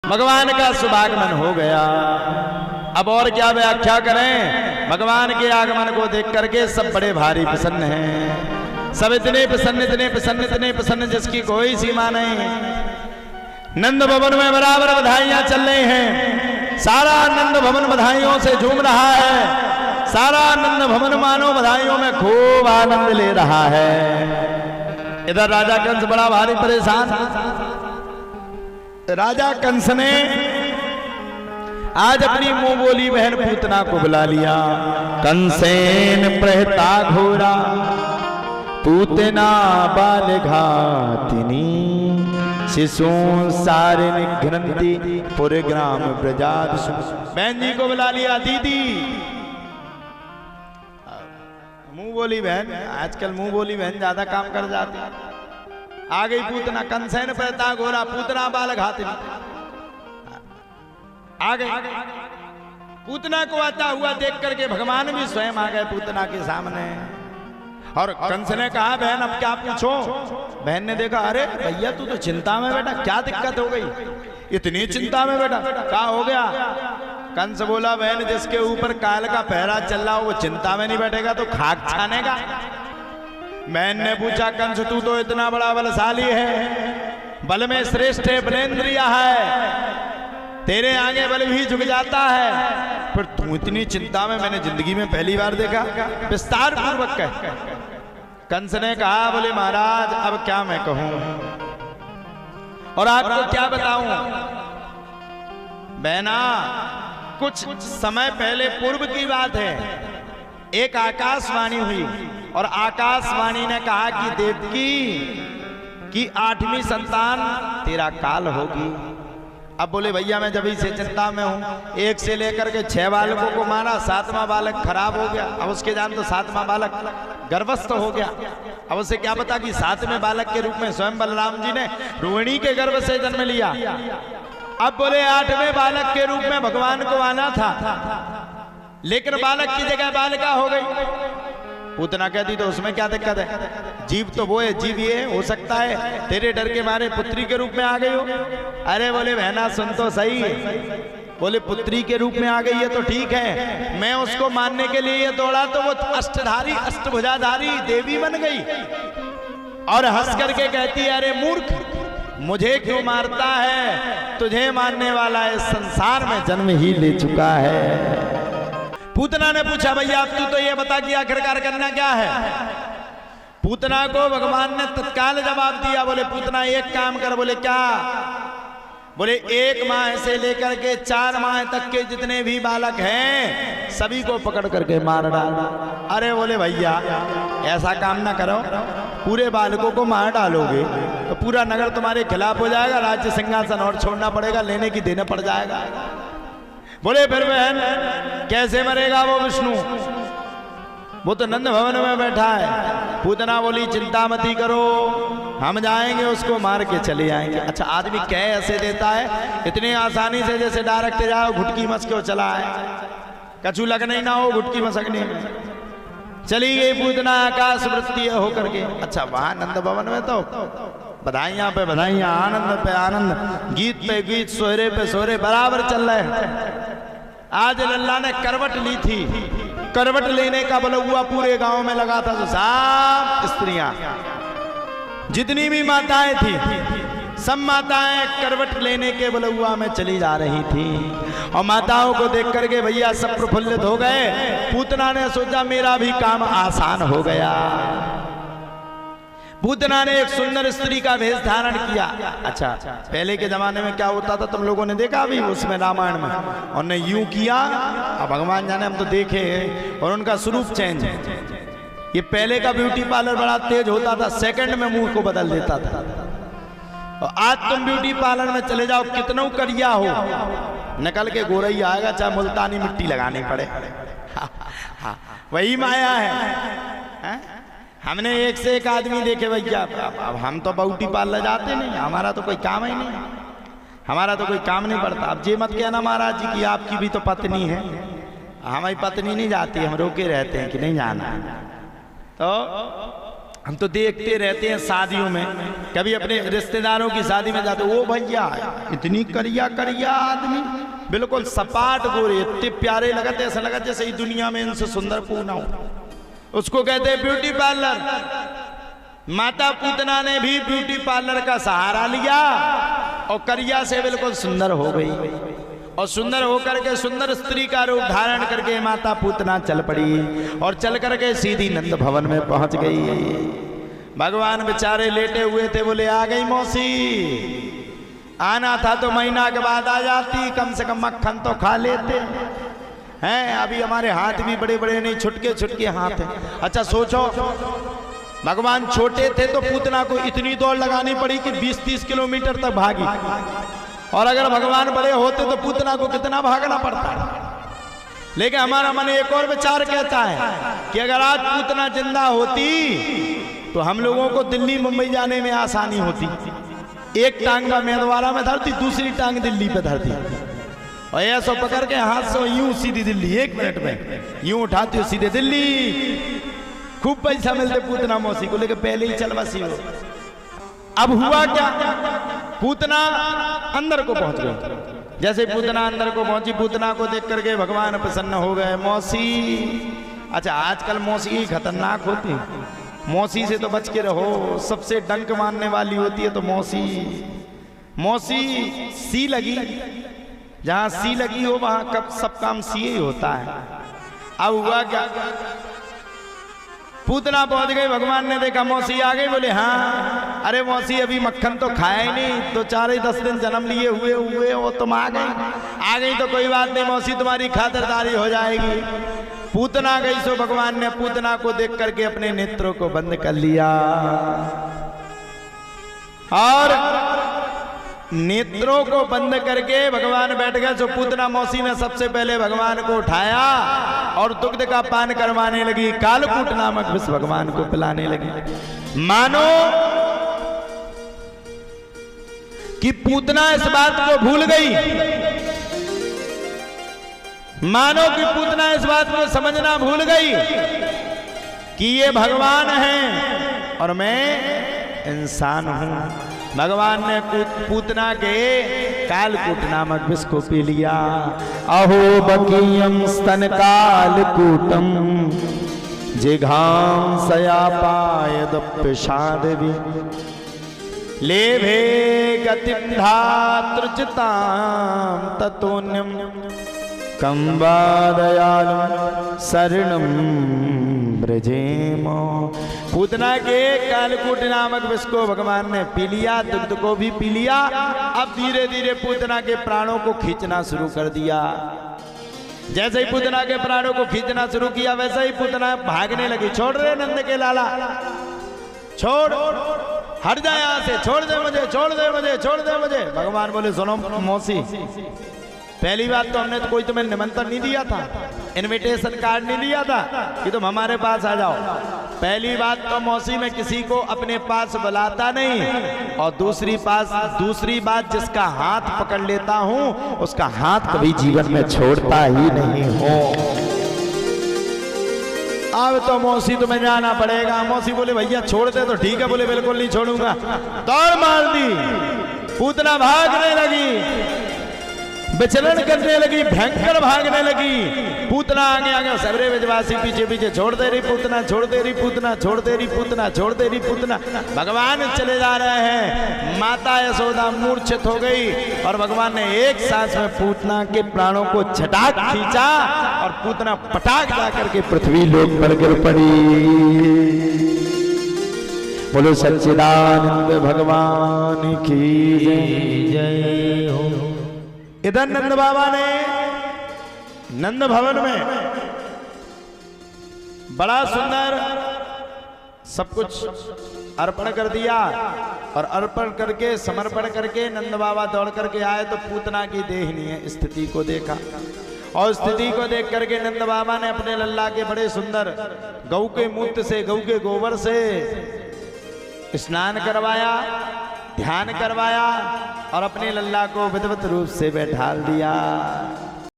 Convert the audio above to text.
भगवान का शुभागमन हो गया। अब और क्या व्याख्या करें, भगवान के आगमन को देख करके सब बड़े भारी प्रसन्न हैं। सब इतने प्रसन्न इतने प्रसन्न इतने प्रसन्न जिसकी कोई सीमा नहीं। नंद भवन में बराबर बधाइयां चल रही हैं। सारा नंद भवन बधाइयों से झूम रहा है। सारा नंद भवन मानो बधाइयों में खूब आनंद ले रहा है। इधर राजा कंस बड़ा भारी परेशान। राजा कंस ने आज अपनी मुंह बोली बहन पूतना को बुला लिया। कंसेन प्रहता घोरा पूतना बाल घातिनी शिशु सारे निघ्नंती पूरे ग्राम प्रजाद। बहन जी को बुला लिया। दीदी मुंह बोली बहन, आजकल मुंह बोली बहन ज्यादा काम कर जाती। आ गई पूतना। कंसेन प्रहता घोरा पूतना बाल घातिनी आ गई। पूतना को आता हुआ देख करके भगवान भी स्वयं आ गए पूतना के सामने। और कंस ने कहा बहन अब क्या पूछो। बहन ने देखा अरे भैया तू तो चिंता में बेटा, क्या दिक्कत हो गई, इतनी चिंता में बेटा, क्या हो गया। कंस बोला बहन जिसके ऊपर काल का पहरा चल रहा हो वो चिंता में नहीं बैठेगा तो खाक छानेगा। बहन ने पूछा कंस तू तो इतना बड़ा बलशाली है, बल में श्रेष्ठ है, बलेंद्रिया है, तेरे आगे बल भी झुक जाता है, पर तू इतनी चिंता में मैंने जिंदगी में पहली बार देखा। विस्तार पूर्वक कह। कंस ने कहा बोले महाराज अब क्या मैं कहूं और आपको क्या बताऊं। बहना कुछ समय पहले पूर्व की बात है, एक आकाशवाणी हुई और आकाशवाणी ने कहा कि देवकी की 8वीं संतान तेरा काल होगी। अब बोले भैया मैं जब से चिंता में हूं, 1 से लेकर के 6 बालकों को मारा, 7वां बालक खराब हो गया। अब उसके जान तो 7वां बालक गर्भस्थ हो गया। अब उसे क्या पता कि 7वें बालक के रूप में स्वयं बलराम जी ने रोहिणी के गर्भ से जन्म लिया। अब बोले 8वें बालक के रूप में भगवान को आना था, लेकिन बालक की जगह बालिका हो गई। पूतना कहती तो उसमें क्या दिक्कत है, जीव तो वो है, जीव ये हो सकता है तेरे डर के मारे पुत्री के रूप में आ गई हो। अरे बोले बहना सुन तो सही, बोले पुत्री के रूप में आ गई है तो ठीक है, मैं उसको मानने के लिए ये दौड़ा तो वो अष्टधारी अष्टभुजाधारी देवी बन गई। और हंस करके कहती है अरे मूर्ख मुझे क्यों मारता है, तुझे मानने वाला इस संसार में जन्म ही ले चुका है। पूतना ने पूछा भैया तू तो ये बता कि आखिरकार करना क्या है। पूतना को भगवान ने तत्काल जवाब दिया। बोले पूतना एक काम कर। बोले क्या। बोले 1 माह से लेकर के 4 माह तक के जितने भी बालक हैं सभी को पकड़ करके मार डाल। अरे बोले भैया ऐसा काम ना करो, पूरे बालकों को मार डालोगे तो पूरा नगर तुम्हारे खिलाफ हो जाएगा, राज्य सिंहासन और छोड़ना पड़ेगा, लेने की देना पड़ जाएगा। बोले फिर बहन कैसे मरेगा वो विष्णु, वो तो नंद भवन में बैठा है। पूतना बोली चिंता मती करो, हम जाएंगे उसको मार के चले आएंगे। अच्छा आदमी कह ऐसे देता है इतनी आसानी से जैसे डायरेक्ट जाओ घुटकी मस्क के चला है, कछु लगना ही ना हो घुटकी मसकने में। चली गई पूतना आकाश वृत्ति होकर के। अच्छा वहां नंद भवन में तो बधाइयां पे बधाइयां, आनंद पे आनंद, गीत पे गीत, सोहरे पे सोहरे बराबर चल रहे हैं। आज लल्ला ने करवट ली थी, करवट लेने का बलुआ पूरे गांव में लगा था। तो सब स्त्रियां जितनी भी माताएं थी सब माताएं करवट लेने के बलुआ में चली जा रही थी। और माताओं को देख करके भैया सब प्रफुल्लित हो गए। पूतना ने सोचा मेरा भी काम आसान हो गया। पूतना ने एक सुंदर स्त्री का भेष धारण किया। अच्छा पहले के जमाने में क्या होता था तुम लोगों ने देखा अभी उसमें रामायण में, और ने यूं किया, अब भगवान जाने हम तो देखे, और उनका स्वरूप चेंज। ये पहले का ब्यूटी पार्लर बड़ा तेज होता था, सेकंड में मुंह को बदल देता था। और आज तुम ब्यूटी पार्लर में चले जाओ, कितना करिया हो, निकल के गोरई आएगा, चाहे मुल्तानी मिट्टी लगानी पड़े। वही माया है। हमने एक से एक आदमी देखे भैया। अब हम तो ब्यूटी पार्लर जाते नहीं, हमारा तो कोई काम ही नहीं, हमारा तो कोई काम नहीं पड़ता। अब ये मत कहना महाराज जी की आपकी भी तो पत्नी है, हमारी पत्नी नहीं जाती, हम रोके रहते हैं कि नहीं जाना। तो हम तो देखते रहते हैं शादियों में, कभी अपने रिश्तेदारों की शादी में जाते, ओ भैया इतनी करिया करिया आदमी, बिल्कुल सपाट गोरे, इतने प्यारे लगते, ऐसा लगा जैसे ही दुनिया में इनसे सुंदर कोई ना हो। उसको कहते हैं ब्यूटी पार्लर। माता पूतना ने भी ब्यूटी पार्लर का सहारा लिया और करिया से बिल्कुल सुंदर हो गई, और सुंदर होकर के सुंदर स्त्री का रूप धारण करके माता पूतना चल पड़ी और चल करके सीधी नंद भवन में पहुंच गई। भगवान बेचारे लेटे हुए थे, बोले आ गई मौसी, आना था तो महीना के बाद आ जाती, कम से कम मक्खन तो खा लेते हैं, अभी हमारे हाथ भी बड़े बड़े नहीं, छुटके छुटके हाथ हैं। अच्छा सोचो, भगवान छोटे थे तो पूतना को इतनी दौड़ लगानी पड़ी कि 20-30 किलोमीटर तक भागी, और अगर भगवान बड़े होते तो पूतना को कितना भागना पड़ता। लेकिन हमारा मन एक और विचार कहता है कि अगर आज पूतना जिंदा होती तो हम लोगों को दिल्ली मुंबई जाने में आसानी होती। एक टांग में मेदवारा में धरती, दूसरी टांग दिल्ली पे धरती, और ऐसा पकड़ के हाथ से यूं सीधी दिल्ली, 1 मिनट में यूं उठाती हो सीधे दिल्ली। खूब पैसा मिलते पूतना मौसी को, लेके पहले ही चल बसी हो। अब हुआ क्या, पूतना अंदर को पहुंच गई। जैसे पूतना अंदर को पहुंची, पूतना को देख करके भगवान प्रसन्न हो गए। मौसी, अच्छा आजकल मौसी ही खतरनाक होती, मौसी से तो बच के रहो, सबसे डंक मारने वाली होती है तो मौसी। मौसी सी लगी, जहां सी लगी हो वहां कब सब काम सी ही होता है। अब हुआ क्या, पूतना पहुंच गई, भगवान ने देखा मौसी आ गई, बोले हाँ, अरे मौसी अभी मक्खन तो खाया ही नहीं, तो 4-10 दिन जन्म लिए हुए वो तुम आ गई तो कोई बात नहीं मौसी, तुम्हारी खातिरदारी हो जाएगी। पूतना गई सो भगवान ने पूतना को देख करके अपने नेत्रों को बंद कर लिया, और नेत्रों को बंद करके भगवान बैठ गए। जो पूतना मौसी ने सबसे पहले भगवान को उठाया और दुग्ध का पान करवाने लगी, कालकूट नामक विष भगवान को पिलाने लगी। मानो कि पूतना इस बात को भूल गई, मानो कि पूतना इस बात को समझना भूल गई कि ये भगवान हैं और मैं इंसान हूं। भगवान ने पूतना के कालकूट नामक विष को पी लिया। अहो बकीयम स्तन कालकूटम जिघाम सयापायद पिशादवि लेभे गतिम धातृचिताम ततोन्यम कंबादयालुम शरणम ब्रजेम। पूतना के कालकूट नामक विष को भगवान ने पी लिया, दुग्ध को भी पी लिया। अब धीरे धीरे पूतना के प्राणों को खींचना शुरू कर दिया। जैसे ही पूतना के प्राणों को खींचना शुरू किया, वैसे ही पूतना भागने लगी। छोड़ रहे नंद के लाला, छोड़, हट जाए यहाँ से, छोड़ दे मुझे, छोड़ दे मुझे, छोड़ दे मुझे। भगवान बोले सुनो मौसी, पहली बात तो हमने तो कोई तुम्हें निमंत्रण नहीं दिया था, इनविटेशन कार्ड नहीं दिया था कि तुम हमारे पास आ जाओ। पहली बात तो मौसी मैं किसी को अपने पास बुलाता नहीं, और दूसरी बात जिसका हाथ पकड़ लेता हूं उसका हाथ कभी जीवन में छोड़ता ही नहीं हो। अब तो मौसी तुम्हें जाना पड़ेगा। मौसी बोले भैया छोड़ दे तो ठीक है, बोले बिल्कुल नहीं छोड़ूंगा। दौड़ मार दी, पूतना भागने लगी, विचलन करने लगी, भयंकर भागने लगी। पूतना आगे आगे, सबरे ब्रजवासी पीछे पीछे, छोड़ दे रही पूतना, छोड़ दे रही पूतना, छोड़ दे रही पूतना, छोड़ दे रही पूतना। भगवान चले जा रहे हैं। माता यशोदा मूर्छित हो गई और भगवान ने एक सांस में पूतना के प्राणों को छटाक खींचा और पूतना पटाक जाकर के पृथ्वी लोक पर गिर पड़ी। बोलो सच्चिदानंद भगवान की जय हो। इधर नंद बाबा ने नंद भवन में बड़ा सुंदर सब कुछ अर्पण कर दिया, और अर्पण करके समर्पण करके नंद बाबा दौड़ करके आए तो पूतना की देहनीय स्थिति को देखा, और स्थिति को देख करके नंद बाबा ने अपने लल्ला के बड़े सुंदर गौ के मूत्र से, गौ के गोबर से स्नान करवाया, ध्यान करवाया और अपने लल्ला को विधिवत रूप से बैठाल दिया।